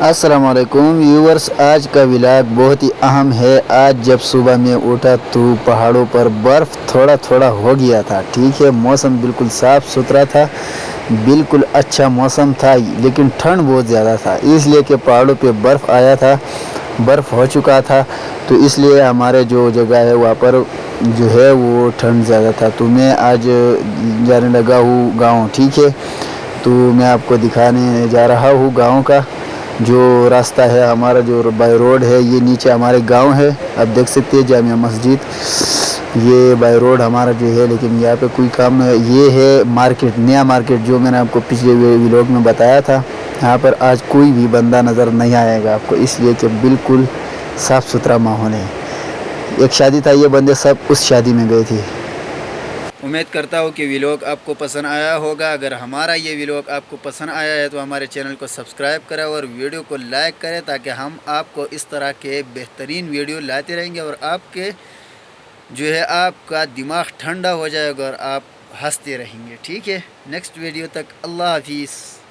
अस्सलाम वालेकुम व्यूवर्स, आज का व्लॉग बहुत ही अहम है। आज जब सुबह में उठा तो पहाड़ों पर बर्फ़ थोड़ा थोड़ा हो गया था। ठीक है, मौसम बिल्कुल साफ़ सुथरा था, बिल्कुल अच्छा मौसम था, लेकिन ठंड बहुत ज़्यादा था, इसलिए कि पहाड़ों पे बर्फ़ आया था, बर्फ़ हो चुका था। तो इसलिए हमारे जो जगह है वहाँ पर जो है वो ठंड ज़्यादा था। तो मैं आज जाने लगा हूँ गाँव। ठीक है, तो मैं आपको दिखाने जा रहा हूँ गाँव का जो रास्ता है। हमारा जो बाई रोड है, ये नीचे हमारे गांव है, आप देख सकते हैं जामिया मस्जिद। ये बाई रोड हमारा जो है, लेकिन यहाँ पे कोई काम नहीं है। ये है मार्केट, नया मार्केट, जो मैंने आपको पिछले व्लॉग में बताया था। यहाँ पर आज कोई भी बंदा नज़र नहीं आएगा आपको, इसलिए कि बिल्कुल साफ़ सुथरा माहौल है। एक शादी था, ये बंदे सब उस शादी में गए थे। उम्मीद करता हूँ कि व्लॉग आपको पसंद आया होगा। अगर हमारा ये व्लॉग आपको पसंद आया है तो हमारे चैनल को सब्सक्राइब करें और वीडियो को लाइक करें, ताकि हम आपको इस तरह के बेहतरीन वीडियो लाते रहेंगे और आपके जो है आपका दिमाग ठंडा हो जाएगा और आप हंसते रहेंगे। ठीक है, नेक्स्ट वीडियो तक अल्लाह हाफिज़।